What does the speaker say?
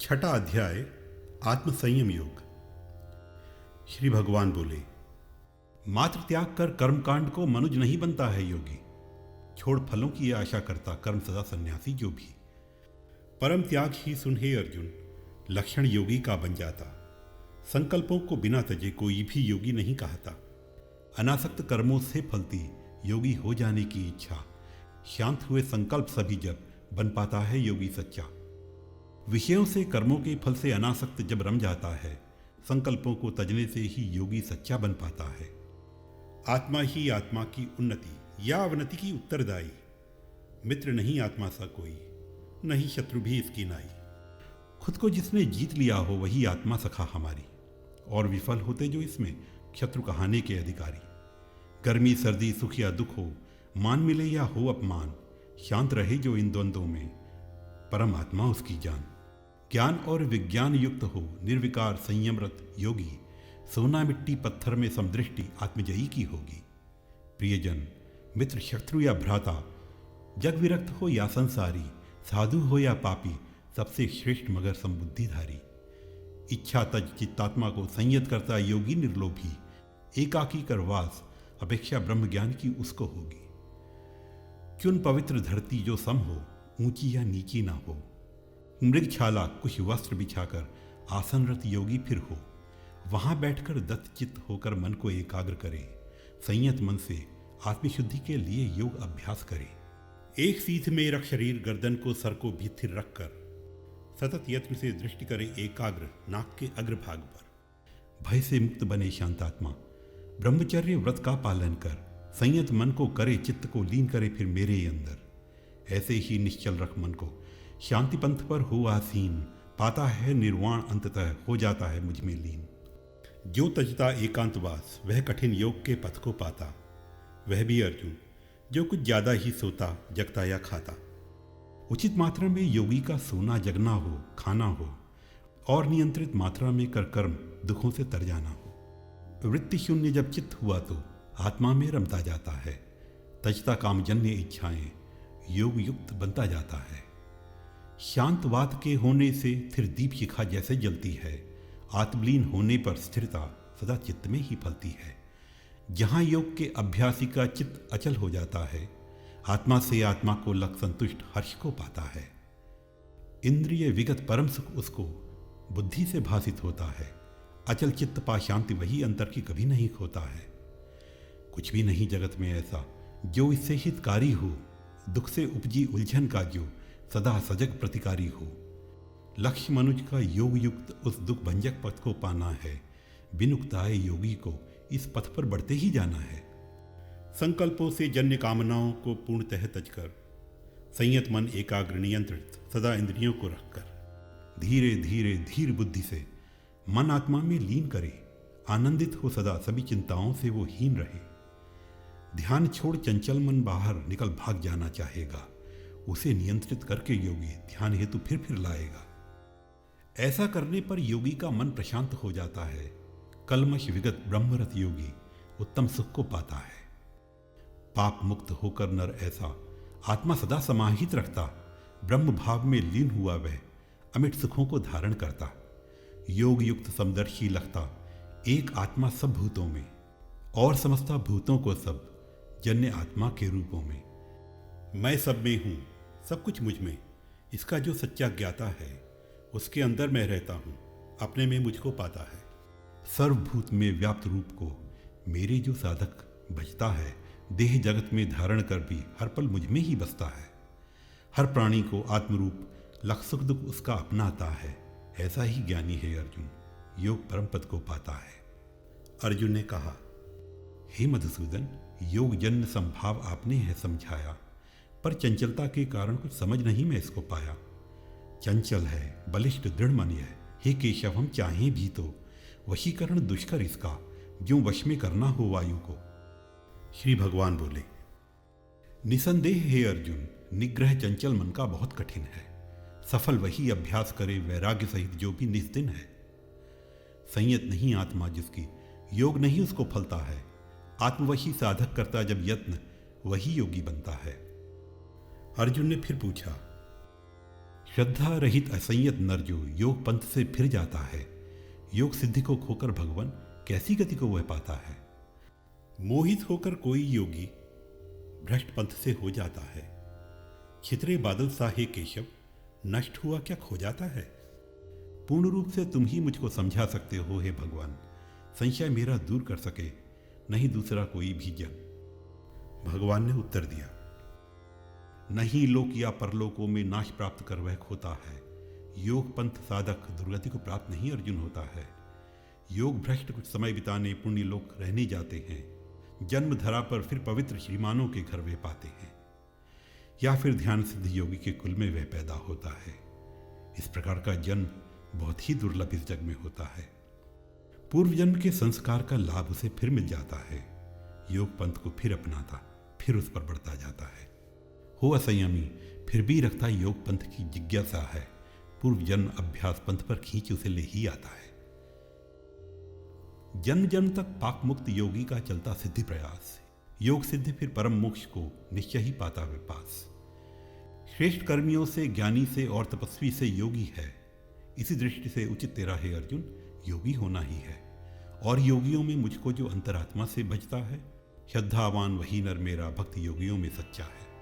छठा अध्याय आत्मसंयम योग। श्री भगवान बोले, मात्र त्याग कर कर्मकांड को मनुज नहीं बनता है योगी। छोड़ फलों की आशा करता कर्म सदा सन्यासी जो भी। परम त्याग ही सुन हे अर्जुन, लक्षण योगी का बन जाता। संकल्पों को बिना तजे कोई भी योगी नहीं कहता। अनासक्त कर्मों से फलती योगी हो जाने की इच्छा। शांत हुए संकल्प सभी जब बन पाता है योगी सच्चा। विषयों से कर्मों के फल से अनासक्त जब रम जाता है, संकल्पों को तजने से ही योगी सच्चा बन पाता है। आत्मा ही आत्मा की उन्नति या अवनति की उत्तरदायी। मित्र नहीं आत्मा सा कोई, नहीं शत्रु भी इसकी नाई। खुद को जिसने जीत लिया हो वही आत्मा सखा हमारी। और विफल होते जो इसमें शत्रु कहाने के अधिकारी। गर्मी सर्दी सुख या दुख हो, मान मिले या हो अपमान, शांत रहे जो इन द्वंद्वों में, परम आत्मा उसकी जान। ज्ञान और विज्ञान युक्त हो निर्विकार संयमरत योगी, सोना मिट्टी पत्थर में समदृष्टि आत्मजयी की होगी। प्रियजन मित्र शत्रु या भ्राता, जग विरक्त हो या संसारी, साधु हो या पापी, सबसे श्रेष्ठ मगर समबुद्धिधारी। इच्छा तज चित्तात्मा को संयत करता योगी निर्लोभी। एकाकी कर वास अपेक्षा ब्रह्म ज्ञान की उसको होगी। चुन पवित्र धरती जो सम हो, ऊंची या नीची ना हो। मृगछाला कुछ वस्त्र बिछाकर आसनरत योगी फिर हो। वहां बैठकर दत्त चित्त होकर मन को एकाग्र करे। संयत मन से आत्मशुद्धि के लिए योग अभ्यास करे। एक सीध में रख शरीर गर्दन को सर को भी स्थिर रखकर, सतत यत्न से दृष्टि करे एकाग्र नाक के अग्रभाग पर। भय से मुक्त बने शांतात्मा, ब्रह्मचर्य व्रत का पालन कर। संयत मन को करे, चित्त को लीन करे फिर मेरे अंदर। ऐसे ही निश्चल रख मन को, शांति पंथ पर हो आसीन। पाता है निर्वाण अंततः, हो जाता है मुझ में लीन। जो तजता एकांतवास, वह कठिन योग के पथ को पाता। वह भी अर्जुन जो कुछ ज्यादा ही सोता, जगता या खाता। उचित मात्रा में योगी का सोना जगना हो, खाना हो, और नियंत्रित मात्रा में कर कर्म दुखों से तर जाना हो। वृत्ति शून्य जब चित्त हुआ तो आत्मा में रमता जाता है। तजता कामजन्य इच्छाएं, योग युक्त बनता जाता है। शांतवाद के होने से फिर दीप शिखा जैसे जलती है। आत्मलीन होने पर स्थिरता सदा चित्त में ही फलती है। जहां योग के अभ्यासी का चित्त अचल हो जाता है, आत्मा से आत्मा को लग संतुष्ट हर्ष को पाता है। इंद्रिय विगत परम सुख उसको बुद्धि से भासित होता है। अचल चित्त पा शांति वही अंतर की कभी नहीं खोता है। कुछ भी नहीं जगत में ऐसा जो इससे हितकारी हो। दुख से उपजी उलझन का जो सदा सजग प्रतिकारी हो। लक्ष्य मनुज का योग युक्त उस दुख भंजक पथ को पाना है। बिन उक्ताए योगी को इस पथ पर बढ़ते ही जाना है। संकल्पों से जन्य कामनाओं को पूर्णतः तजकर, संयत मन एकाग्र नियंत्रित सदा इंद्रियों को रखकर, धीरे धीरे धीर बुद्धि से मन आत्मा में लीन करे। आनंदित हो सदा सभी चिंताओं से वो हीन रहे। ध्यान छोड़ चंचल मन बाहर निकल भाग जाना चाहेगा। उसे नियंत्रित करके योगी ध्यान हेतु फिर लाएगा। ऐसा करने पर योगी का मन प्रशांत हो जाता है। कलमश विगत ब्रह्मरत योगी उत्तम सुख को पाता है। पाप मुक्त होकर नर ऐसा आत्मा सदा समाहित रखता। ब्रह्म भाव में लीन हुआ वह अमिट सुखों को धारण करता। योग युक्त समदर्शी लगता एक आत्मा सब भूतों में, और समझता भूतों को सब जन्य आत्मा के रूपों में। मैं सब में हूँ, सब कुछ मुझ में, इसका जो सच्चा ज्ञाता है, उसके अंदर मैं रहता हूँ, अपने में मुझको पाता है। सर्वभूत में व्याप्त रूप को मेरे जो साधक भजता है, देह जगत में धारण कर भी हर पल मुझ में ही बसता है। हर प्राणी को आत्मरूप लख सुख दुख उसका अपनाता है। ऐसा ही ज्ञानी है अर्जुन, योग परम पद को पाता है। अर्जुन ने कहा, हे मधुसूदन, योग जन्य संभाव आपने है समझाया, पर चंचलता के कारण कुछ समझ नहीं मैं इसको पाया। चंचल है बलिष्ठ दृढ़ मन यह, हे केशव हम चाहें भी तो वशीकरण दुष्कर इसका, जो वश में करना हो वायु को। श्री भगवान बोले, निसंदेह हे अर्जुन, निग्रह चंचल मन का बहुत कठिन है। सफल वही अभ्यास करे वैराग्य सहित जो भी निस्दिन है। संयत नहीं आत्मा जिसकी, योग नहीं उसको फलता है। आत्मवशी साधक करता जब यत्न, वही योगी बनता है। अर्जुन ने फिर पूछा, श्रद्धा रहित असंयत नर जो योग पंथ से फिर जाता है, योग सिद्धि को खोकर भगवान कैसी गति को वह पाता है। मोहित होकर कोई योगी भ्रष्ट पंथ से हो जाता है। छितरे बादल सा हे केशव, नष्ट हुआ क्या खो जाता है। पूर्ण रूप से तुम ही मुझको समझा सकते हो हे भगवान, संशय मेरा दूर कर सके नहीं दूसरा कोई भी जन। भगवान ने उत्तर दिया, नहीं लोक या परलोकों में नाश प्राप्त कर वह खोता है। योग पंथ साधक दुर्गति को प्राप्त नहीं अर्जुन होता है। योग भ्रष्ट कुछ समय बिताने पुण्य लोक रहने जाते हैं। जन्म धरा पर फिर पवित्र श्रीमानों के घर वे पाते हैं, या फिर ध्यान सिद्ध योगी के कुल में वह पैदा होता है। इस प्रकार का जन्म बहुत ही दुर्लभ इस जग में होता है। पूर्व जन्म के संस्कार का लाभ उसे फिर मिल जाता है। योग पंथ को फिर अपनाता, फिर उस पर बढ़ता जाता है। हो असंयमी, फिर भी रखता योग पंथ की जिज्ञासा है। पूर्व जन्म अभ्यास पंथ पर खींच उसे ले ही आता है। जन्म जन्म तक पाक मुक्त योगी का चलता सिद्धि प्रयास। योग सिद्धि फिर परम मोक्ष को निश्चय ही पाता वे पास। श्रेष्ठ कर्मियों से, ज्ञानी से और तपस्वी से योगी है। इसी दृष्टि से उचित तेरा है अर्जुन, योगी होना ही है। और योगियों में मुझको जो अंतरात्मा से बचता है, श्रद्धावान वही नर मेरा भक्त योगियों में सच्चा है।